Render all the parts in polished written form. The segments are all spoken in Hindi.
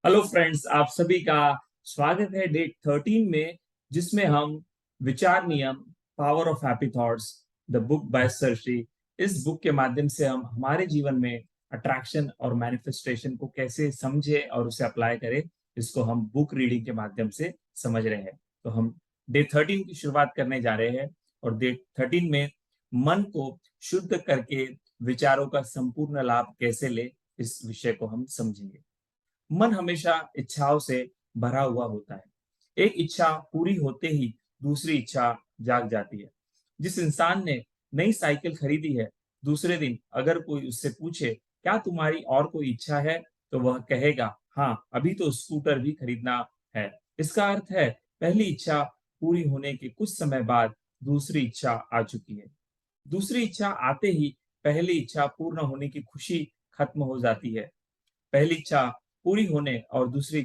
हेलो फ्रेंड्स, आप सभी का स्वागत है डे 13 में, जिसमें हम विचार नियम power of happy thoughts the book by Sirshree, इस बुक के माध्यम से हम हमारे जीवन में अट्रैक्शन और मैनिफेस्टेशन को कैसे समझे और उसे अप्लाई करें, इसको हम बुक रीडिंग के माध्यम से समझ रहे हैं। तो हम डे 13 की शुरुआत करने जा रहे हैं और डे 13 में मन को शुद्ध करके विचारों का संपूर्ण लाभ कैसे ले, इस विषय को हम समझेंगे। मन हमेशा इच्छाओं से भरा हुआ होता है। एक इच्छा पूरी होते ही दूसरी इच्छा जाग जाती है। जिस इंसान ने नई साइकिल खरीदी है, दूसरे दिन अगर कोई उससे पूछे क्या तुम्हारी और कोई इच्छा है, तो वह कहेगा हाँ, अभी तो स्कूटर भी खरीदना है। इसका अर्थ है पहली इच्छा पूरी होने के कुछ समय बाद दूसरी इच्छा आ चुकी है। दूसरी इच्छा आते ही पहली इच्छा पूर्ण होने की खुशी खत्म हो जाती है। पहली इच्छा पूरी होने और दूसरी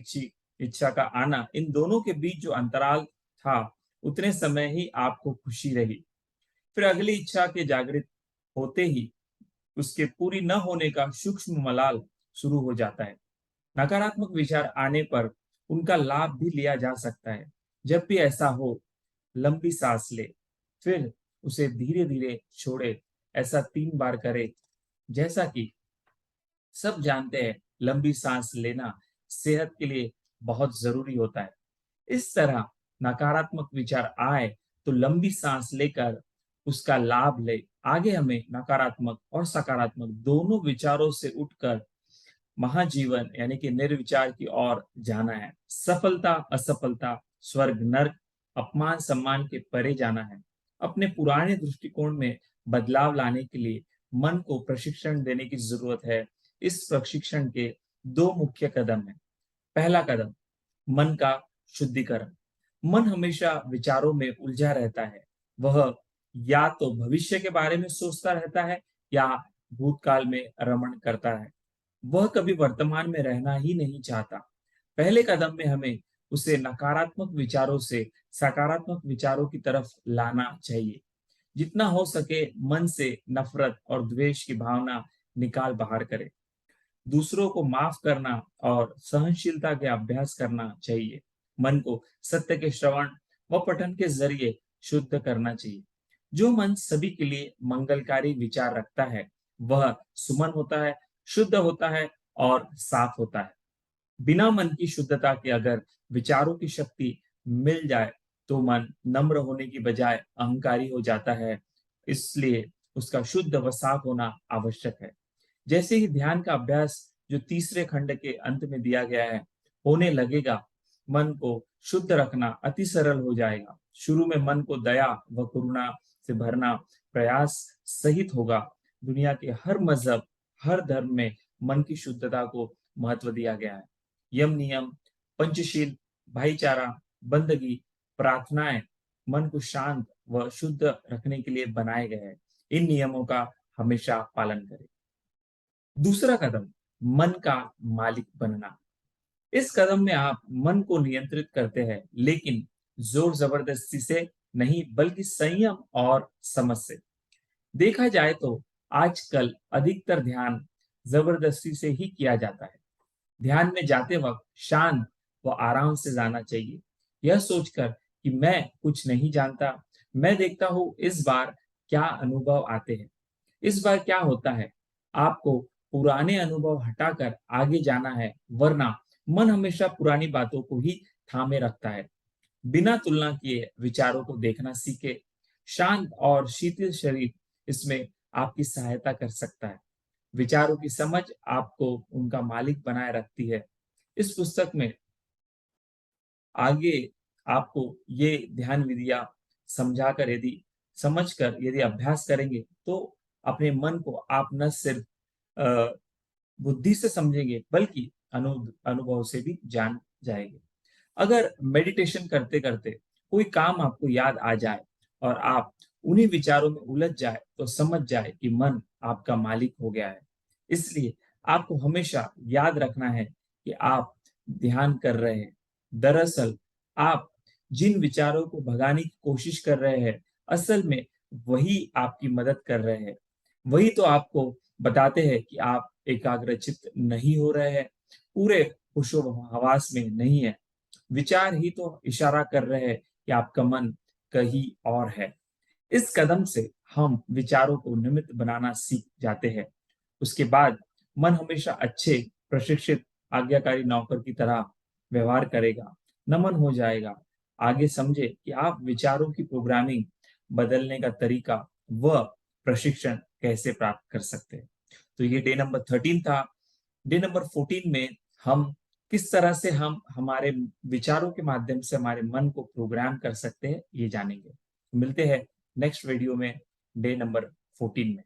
इच्छा का आना, इन दोनों के बीच जो अंतराल था, उतने समय ही आपको खुशी रही। फिर अगली इच्छा के जागृत होते ही उसके पूरी न होने का सूक्ष्म मलाल शुरू हो जाता है। नकारात्मक विचार आने पर उनका लाभ भी लिया जा सकता है। जब भी ऐसा हो, लंबी सांस ले, फिर उसे धीरे धीरे छोड़े। ऐसा 3 बार करे। जैसा कि सब जानते हैं, लंबी सांस लेना सेहत के लिए बहुत जरूरी होता है। इस तरह नकारात्मक विचार आए तो लंबी सांस लेकर उसका लाभ ले। आगे हमें नकारात्मक और सकारात्मक दोनों विचारों से उठकर महाजीवन यानी कि निर्विचार की ओर जाना है। सफलता असफलता, स्वर्ग नर्क, अपमान सम्मान के परे जाना है। अपने पुराने दृष्टिकोण में बदलाव लाने के लिए मन को प्रशिक्षण देने की जरूरत है। इस प्रशिक्षण के 2 मुख्य कदम हैं। पहला कदम, मन का शुद्धिकरण। मन हमेशा विचारों में उलझा रहता है। वह या तो भविष्य के बारे में सोचता रहता है या भूतकाल में रमण करता है। वह कभी वर्तमान में रहना ही नहीं चाहता। पहले कदम में हमें उसे नकारात्मक विचारों से सकारात्मक विचारों की तरफ लाना चाहिए। जितना हो सके मन से नफरत और द्वेष की भावना निकाल बाहर करें। दूसरों को माफ करना और सहनशीलता के अभ्यास करना चाहिए। मन को सत्य के श्रवण व पठन के जरिए शुद्ध करना चाहिए। जो मन सभी के लिए मंगलकारी विचार रखता है, वह सुमन होता है, शुद्ध होता है और साफ होता है। बिना मन की शुद्धता के अगर विचारों की शक्ति मिल जाए, तो मन नम्र होने की बजाय अहंकारी हो जाता है। इसलिए उसका शुद्ध व साफ होना आवश्यक है। जैसे ही ध्यान का अभ्यास, जो तीसरे खंड के अंत में दिया गया है, होने लगेगा, मन को शुद्ध रखना अति सरल हो जाएगा। शुरू में मन को दया व करुणा से भरना प्रयास सहित होगा। दुनिया के हर मजहब, हर धर्म में मन की शुद्धता को महत्व दिया गया है। यम नियम, पंचशील, भाईचारा, बंदगी, प्रार्थनाएं मन को शांत व शुद्ध रखने के लिए बनाए गए हैं। इन नियमों का हमेशा पालन करें। दूसरा कदम, मन का मालिक बनना। इस कदम में आप मन को नियंत्रित करते हैं, लेकिन जोर जबरदस्ती से नहीं, बल्कि संयम और समझ से। देखा जाए तो आजकल अधिकतर ध्यान जबरदस्ती से ही किया जाता है। ध्यान में जाते वक्त शांत व आराम से जाना चाहिए, यह सोचकर कि मैं कुछ नहीं जानता, मैं देखता हूं इस बार क्या अनुभव आते हैं। इस बार क्या होता है, आपको पुराने अनुभव हटाकर आगे जाना है, वरना मन हमेशा पुरानी बातों को ही थामे रखता है। बिना तुलना किए विचारों को देखना सीखे। शांत और शीतल शरीर इसमें आपकी सहायता कर सकता है। विचारों की समझ आपको उनका मालिक बनाए रखती है। इस पुस्तक में आगे आपको ये ध्यान विधियां समझाकर यदि समझकर यदि अभ्यास करेंगे, तो अपने मन को आप न सिर्फ अ, बुद्धि से समझेंगे, बल्कि अनुभव से भी जान जाएंगे। अगर मेडिटेशन करते करते कोई काम आपको याद आ जाए और आप उन्हीं विचारों में उलझ जाए, तो समझ जाए कि मन आपका मालिक हो गया है। इसलिए आपको हमेशा याद रखना है कि आप ध्यान कर रहे हैं। दरअसल आप जिन विचारों को भगाने की कोशिश कर रहे हैं, असल में वही आपकी मदद कर रहे हैं। वही तो आपको बताते हैं कि आप एकाग्रचित्त नहीं हो रहे हैं। पूरे होशो हवास में नहीं है। विचार ही तो इशारा कर रहे हैं कि आपका मन कहीं और है। इस कदम से हम विचारों को निमित्त बनाना सीख जाते हैं। उसके बाद मन हमेशा अच्छे, प्रशिक्षित, आज्ञाकारी नौकर की तरह व्यवहार करेगा, नमन हो जाएगा। आगे समझे कि आप विचारों की प्रोग्रामिंग बदलने का तरीका व प्रशिक्षण कैसे प्राप्त कर सकते हैं। तो ये डे नंबर 13 था। डे नंबर 14 में हम किस तरह से हम हमारे विचारों के माध्यम से हमारे मन को प्रोग्राम कर सकते हैं, ये जानेंगे। मिलते हैं नेक्स्ट वीडियो में, डे नंबर 14 में।